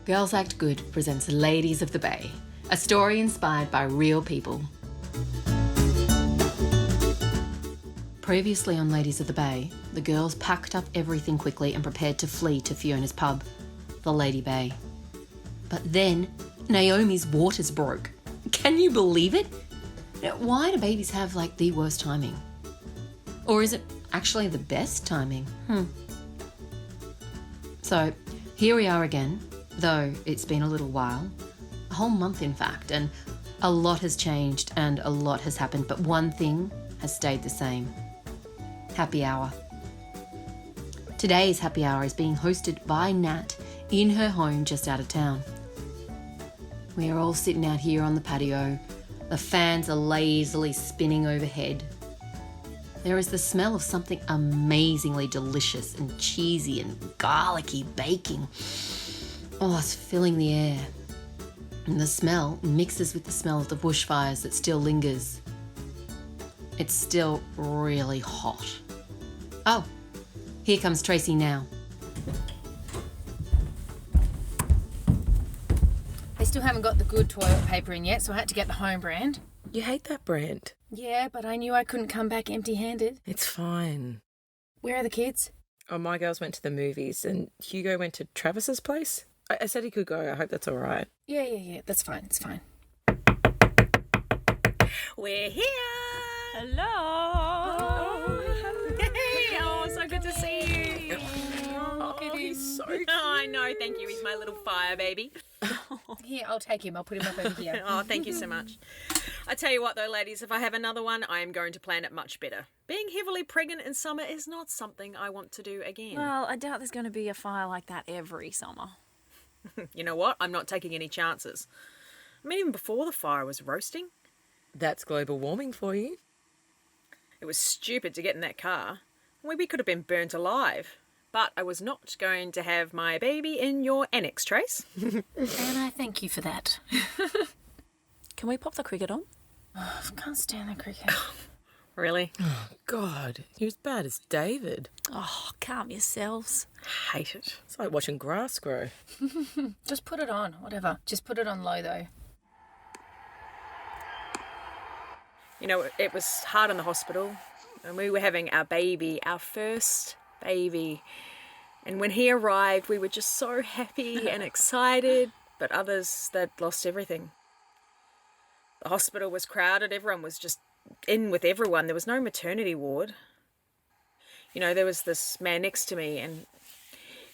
Girls Act Good presents Ladies of the Bay, a story inspired by real people. Previously on Ladies of the Bay, the girls packed up everything quickly and prepared to flee to Fiona's pub, the Lady Bay. But then, Naomi's waters broke. Can you believe it? Now, why do babies have, the worst timing? Or is it actually the best timing? So, here we are again, though it's been a little while. A whole month, in fact, and a lot has changed and a lot has happened, but one thing has stayed the same. Happy Hour. Today's Happy Hour is being hosted by Nat in her home just out of town. We are all sitting out here on the patio. The fans are lazily spinning overhead. There is the smell of something amazingly delicious and cheesy and garlicky baking. Oh, it's filling the air. And the smell mixes with the smell of the bushfires that still lingers. It's still really hot. Oh, here comes Tracy now. They still haven't got the good toilet paper in yet, so I had to get the home brand. You hate that brand? Yeah, but I knew I couldn't come back empty-handed. It's fine. Where are the kids? Oh, my girls went to the movies and Hugo went to Travis's place. I said he could go. I hope that's all right. Yeah. That's fine. It's fine. We're here. Hello. Hey, oh, so good to see you. Look at him. He's so cute. Oh, I know. Thank you. He's my little fire baby. Here, I'll take him. I'll put him up over here. Oh, thank you so much. I tell you what, though, ladies, if I have another one, I am going to plan it much better. Being heavily pregnant in summer is not something I want to do again. Well, I doubt there's going to be a fire like that every summer. You know what? I'm not taking any chances. I mean, even before the fire was roasting. That's global warming for you. It was stupid to get in that car. We could have been burnt alive. But I was not going to have my baby in your annex, Trace. And I thank you for that. Can we pop the cricket on? Oh, I can't stand the cricket. Really? Oh, God. You're as bad as David. Oh, calm yourselves. Hate it. It's like watching grass grow. Just put it on, whatever. Just put it on low, though. You know, it was hard in the hospital, and we were having our baby, our first baby. And when he arrived, we were just so happy and excited, but others, they'd lost everything. The hospital was crowded, everyone was just in with everyone. There was no maternity ward. You know, there was this man next to me, and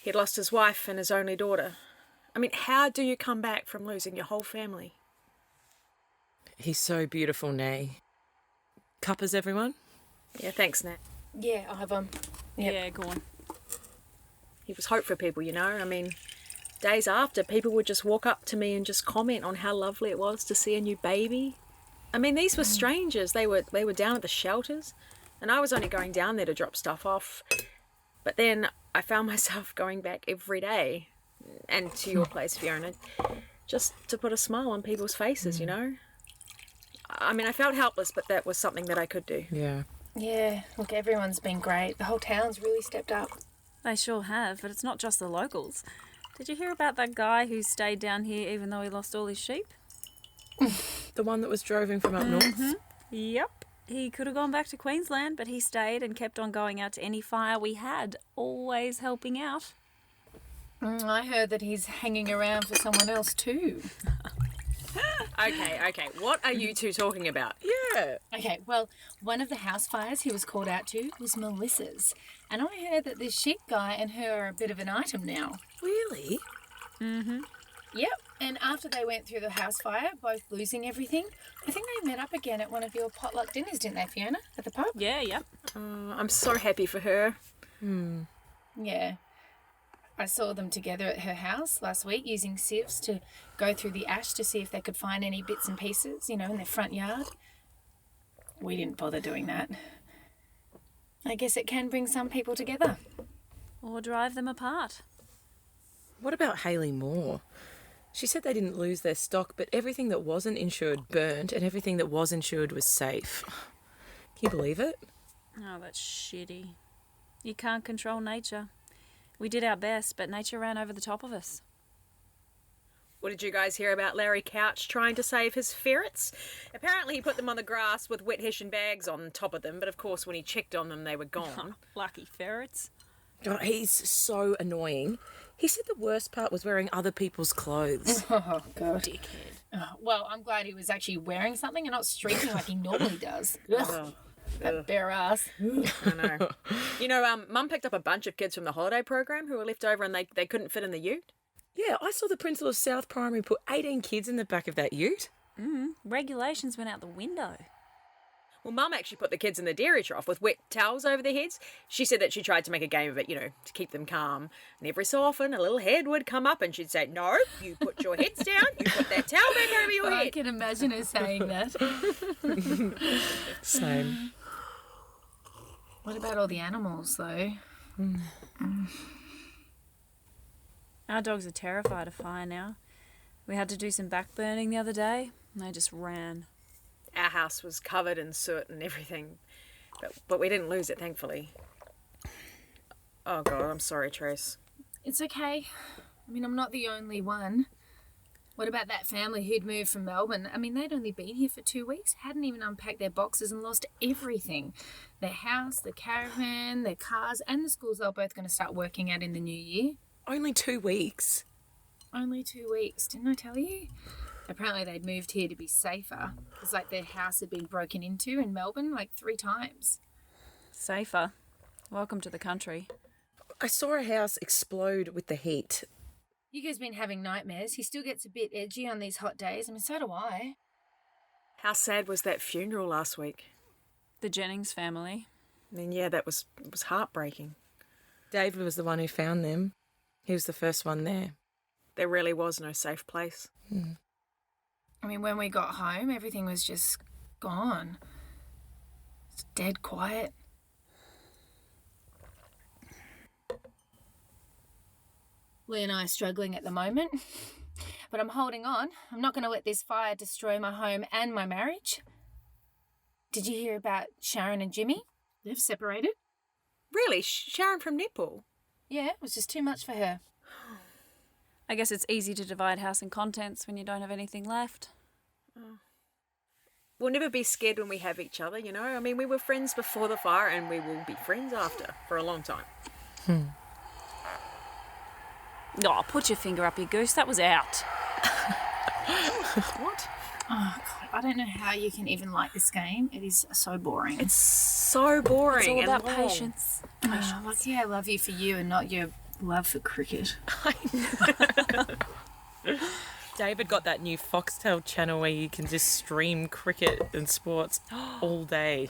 he'd lost his wife and his only daughter. I mean, how do you come back from losing your whole family? He's so beautiful, Nay. Cuppers, everyone? Yeah, thanks, Nat. Yeah, I'll have them. Yep. Yeah, go on. He was hope for people, you know. I mean, days after, people would just walk up to me and just comment on how lovely it was to see a new baby. I mean, these were strangers. They were down at the shelters, and I was only going down there to drop stuff off. But then I found myself going back every day, and to your place, Fiona, just to put a smile on people's faces, you know. I mean, I felt helpless, but that was something that I could do. Yeah. Yeah, look, everyone's been great. The whole town's really stepped up. They sure have, but it's not just the locals. Did you hear about that guy who stayed down here even though he lost all his sheep? The one that was droving from up north? Yep. He could have gone back to Queensland, but he stayed and kept on going out to any fire we had, always helping out. I heard that he's hanging around for someone else too. Okay, what are you two talking about? Yeah. Okay, well, one of the house fires he was called out to was Melissa's. And I heard that this sheep guy and her are a bit of an item now. Really? Mm-hmm. Yep, and after they went through the house fire, both losing everything, I think they met up again at one of your potluck dinners, didn't they, Fiona? At the pub? Yeah, yep. I'm so happy for her. Yeah. I saw them together at her house last week using sieves to go through the ash to see if they could find any bits and pieces, you know, in their front yard. We didn't bother doing that. I guess it can bring some people together. Or drive them apart. What about Hayley Moore? She said they didn't lose their stock, but everything that wasn't insured burned and everything that was insured was safe. Can you believe it? Oh, that's shitty. You can't control nature. We did our best, but nature ran over the top of us. What did you guys hear about Larry Couch trying to save his ferrets? Apparently he put them on the grass with wet hessian bags on top of them, but of course when he checked on them they were gone. Lucky ferrets. Oh, he's so annoying. He said the worst part was wearing other people's clothes. Oh, God. Dickhead. Well, I'm glad he was actually wearing something and not streaking like he normally does. Ugh. That bare ass. I know. You know, Mum picked up a bunch of kids from the holiday program who were left over and they couldn't fit in the ute. Yeah, I saw the principal of South Primary put 18 kids in the back of that ute. Regulations went out the window. Well, Mum actually put the kids in the dairy trough with wet towels over their heads. She said that she tried to make a game of it, you know, to keep them calm. And every so often, a little head would come up and she'd say, "No, you put your heads down, you put that towel back over your I head." can imagine her saying that. Same. What about all the animals, though? Our dogs are terrified of fire now. We had to do some backburning the other day, and they just ran. Our house was covered in soot and everything, but we didn't lose it, thankfully. Oh, God, I'm sorry, Trace. It's okay. I mean, I'm not the only one. What about that family who'd moved from Melbourne? I mean, they'd only been here for 2 weeks, hadn't even unpacked their boxes and lost everything. Their house, the caravan, their cars, and the schools they're both going to start working at in the new year. Only 2 weeks. Only 2 weeks, didn't I tell you? Apparently they'd moved here to be safer. It's like their house had been broken into in Melbourne like 3 times. Safer. Welcome to the country. I saw a house explode with the heat. Hugo's been having nightmares. He still gets a bit edgy on these hot days. I mean, so do I. How sad was that funeral last week? The Jennings family. I mean, yeah, it was heartbreaking. David was the one who found them. He was the first one there. There really was no safe place. I mean, when we got home, everything was just gone. It's dead quiet. Lee and I are struggling at the moment, but I'm holding on. I'm not going to let this fire destroy my home and my marriage. Did you hear about Sharon and Jimmy? They've separated. Really? Sharon from netball? Yeah, it was just too much for her. I guess it's easy to divide house and contents when you don't have anything left. We'll never be scared when we have each other, you know? I mean, we were friends before the fire and we will be friends after for a long time. Oh, put your finger up your goose. That was out. What? Oh, God, I don't know how you can even like this game. It is so boring. It's so boring. It's all and about long. patience. Oh, lucky I love you for you and not your love for cricket. David got that new Foxtel channel where you can just stream cricket and sports all day.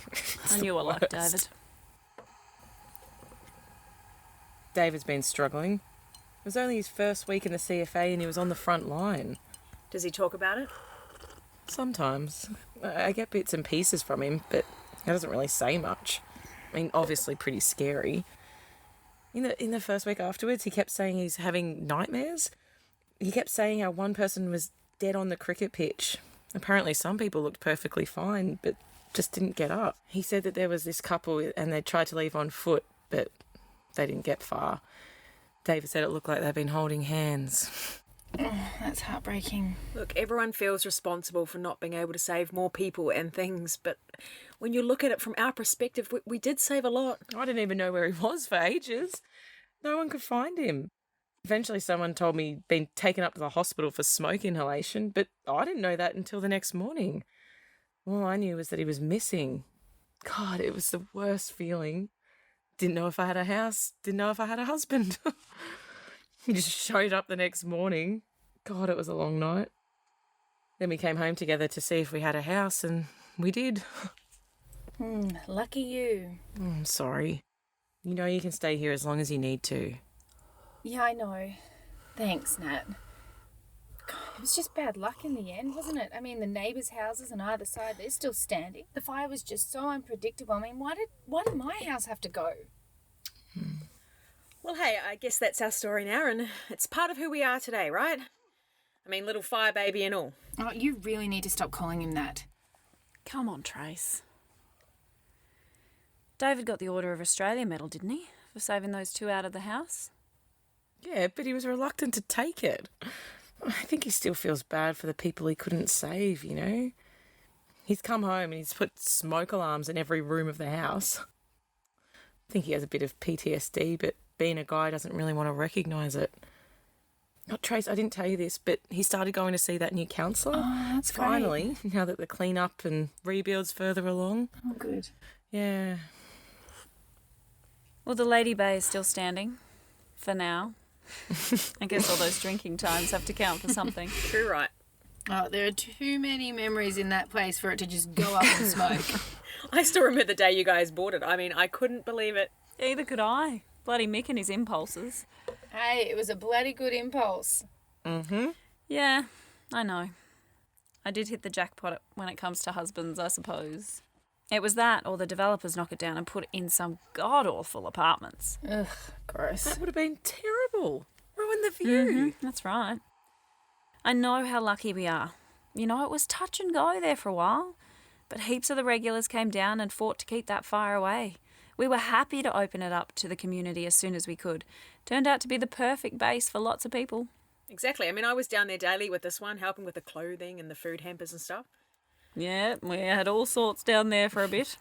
I knew I liked David. David's been struggling. It was only his first week in the CFA and he was on the front line. Does he talk about it? Sometimes. I get bits and pieces from him, but he doesn't really say much. I mean, obviously pretty scary. In the first week afterwards, he kept saying he's having nightmares. He kept saying how one person was dead on the cricket pitch. Apparently some people looked perfectly fine, but just didn't get up. He said that there was this couple and they tried to leave on foot, but they didn't get far. David said it looked like they'd been holding hands. Oh, that's heartbreaking. Look, everyone feels responsible for not being able to save more people and things, but when you look at it from our perspective, we did save a lot. I didn't even know where he was for ages. No one could find him. Eventually someone told me he'd been taken up to the hospital for smoke inhalation, but I didn't know that until the next morning. All I knew was that he was missing. God, it was the worst feeling. Didn't know if I had a house, didn't know if I had a husband. He just showed up the next morning. God, it was a long night. Then we came home together to see if we had a house, and we did. Lucky you. I'm sorry. You know you can stay here as long as you need to. Yeah, I know. Thanks, Nat. God, it was just bad luck in the end, wasn't it? I mean, the neighbours' houses on either side, they're still standing. The fire was just so unpredictable. I mean, why did my house have to go? Well, hey, I guess that's our story now, and it's part of who we are today, right? I mean, little fire baby and all. Oh, you really need to stop calling him that. Come on, Trace. David got the Order of Australia medal, didn't he? For saving those 2 out of the house? Yeah, but he was reluctant to take it. I think he still feels bad for the people he couldn't save, you know? He's come home and he's put smoke alarms in every room of the house. I think he has a bit of PTSD, but being a guy doesn't really want to recognise it. Oh, Trace, I didn't tell you this, but he started going to see that new counsellor. Oh, that's Finally, now that the clean-up and rebuild's further along. Oh, good. Yeah. Well, the Lady Bay is still standing. For now. I guess all those drinking times have to count for something. True, right. Oh, there are too many memories in that place for it to just go up in smoke. I still remember the day you guys bought it. I mean, I couldn't believe it. Either could I. Bloody Mick and his impulses. Hey, it was a bloody good impulse. Mm-hmm. Yeah, I know. I did hit the jackpot when it comes to husbands, I suppose. It was that, or the developers knock it down and put in some god-awful apartments. Ugh, gross. That would have been terrible. Ruin the view. That's right. I know how lucky we are. You know, it was touch and go there for a while, but heaps of the regulars came down and fought to keep that fire away. We were happy to open it up to the community as soon as we could. Turned out to be the perfect base for lots of people. Exactly. I mean, I was down there daily with this one, helping with the clothing and the food hampers and stuff. Yeah, we had all sorts down there for a bit.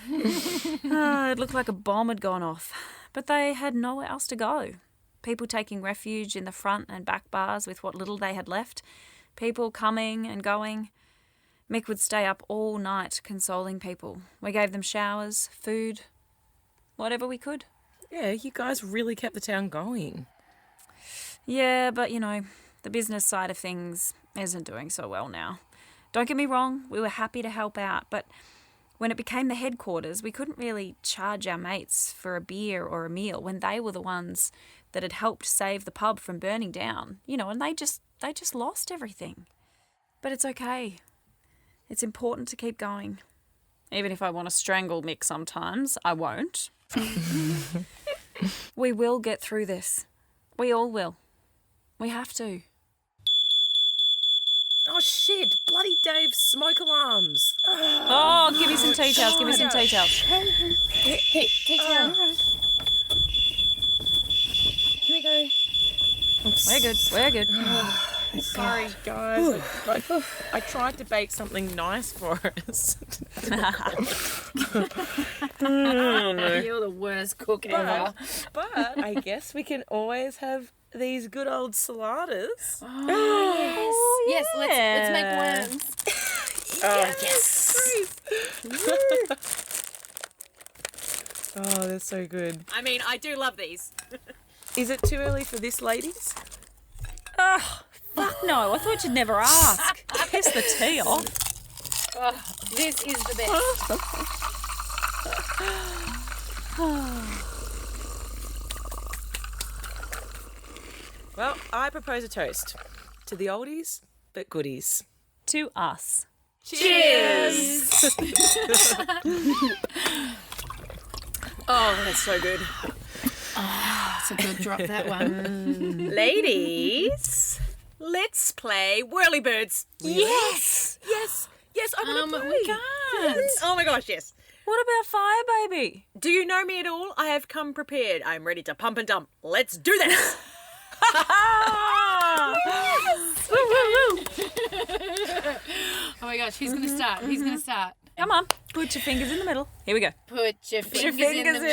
It looked like a bomb had gone off, but they had nowhere else to go. People taking refuge in the front and back bars with what little they had left. People coming and going. Mick would stay up all night consoling people. We gave them showers, food, whatever we could. Yeah, you guys really kept the town going. Yeah, but you know, the business side of things isn't doing so well now. Don't get me wrong, we were happy to help out, but when it became the headquarters, we couldn't really charge our mates for a beer or a meal when they were the ones that had helped save the pub from burning down, you know, and they just lost everything. But it's okay. It's important to keep going. Even if I want to strangle Mick sometimes, I won't. We will get through this. We all will. We have to. Oh, shit. Bloody Dave's smoke alarms. Oh, give me some tea towels. Give me some tea towels. Hey, tea towel. Here we go. We're good. We're good. Sorry, guys. I tried to bake something nice for us. Oh, no. You're the worst cook ever. But I guess we can always have these good old saladas. Oh, yes. Yes, let's make worms. Oh, yes. Oh, they're so good. I mean, I do love these. Is it too early for this, ladies? Oh, fuck no. I thought you'd never ask. Piss the tea off. Oh, this is the best. Well, I propose a toast to the oldies but goodies. To us. Cheers! Oh, that's so good. It's a good drop, that one. Ladies, let's play Whirlybirds. Yes! Yes! Yes, I want to play. We can't. Oh my gosh, yes. What about Fire Baby? Do you know me at all? I have come prepared. I'm ready to pump and dump. Let's do this. Oh my gosh, who's going to start? Who's going to start? Come on. Put your fingers in the middle. Here we go. Put your fingers, fingers in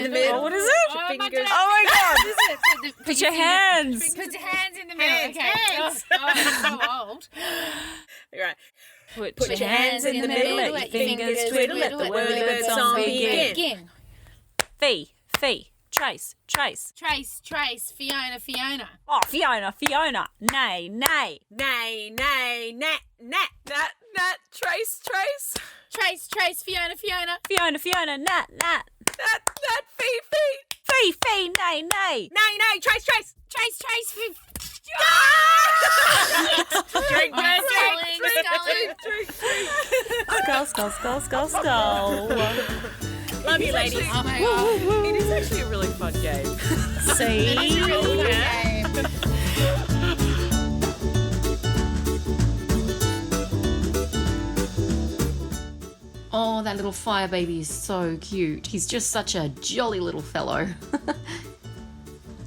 the middle. Oh, what is it? Oh, my Fingers. God. Oh my God. Put your hands. Put your hands in the middle. Okay. Hands. Oh, I'm so old. Right. Put your hands in the middle. Let your fingers twiddle. Let the Whirlybird song begin. Fee. Trace. Trace. Fiona. Oh, Fiona. Nay. Nay, nat. Nat, Trace. Trace. Fiona. Fiona. Nat. Nat, Fee. Fee. Nay. Nay, trace. Trace. Drink, Skull. Love you, ladies. Oh my God. It is actually a really fun game. See? Oh, that little Fire Baby is so cute. He's just such a jolly little fellow.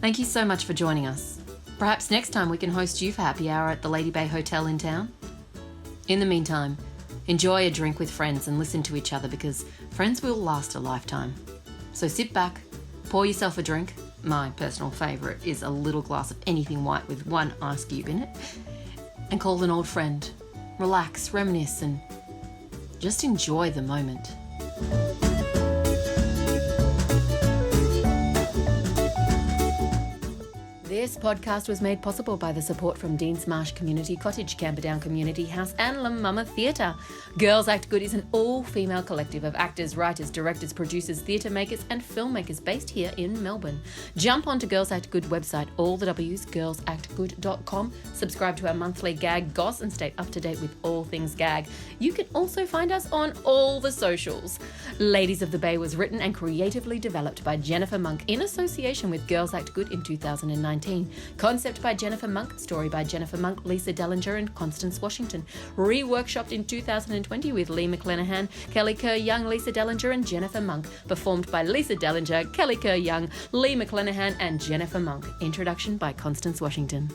Thank you so much for joining us. Perhaps next time we can host you for happy hour at the Lady Bay Hotel in town. In the meantime, enjoy a drink with friends and listen to each other, because friends will last a lifetime. So sit back, pour yourself a drink. My personal favourite is a little glass of anything white with 1 ice cube in it. And call an old friend. Relax, reminisce, and just enjoy the moment. This podcast was made possible by the support from Deans Marsh Community Cottage, Camperdown Community House and La Mama Theatre. Girls Act Good is an all-female collective of actors, writers, directors, producers, theatre makers and filmmakers based here in Melbourne. Jump onto Girls Act Good website, all the W's, girlsactgood.com. Subscribe to our monthly gag goss and stay up to date with all things gag. You can also find us on all the socials. Ladies of the Bay was written and creatively developed by Jennifer Monk in association with Girls Act Good in 2019. Concept by Jennifer Monk, story by Jennifer Monk, Lisa Dallinger and Constance Washington. Re-workshopped in 2020 with Lee McClenaghan, Kelley, Kerr, Young, Lisa Dallinger and Jennifer Monk. Performed by Lisa Dallinger, Kelley, Kerr, Young, Lee McClenaghan and Jennifer Monk. Introduction by Constance Washington.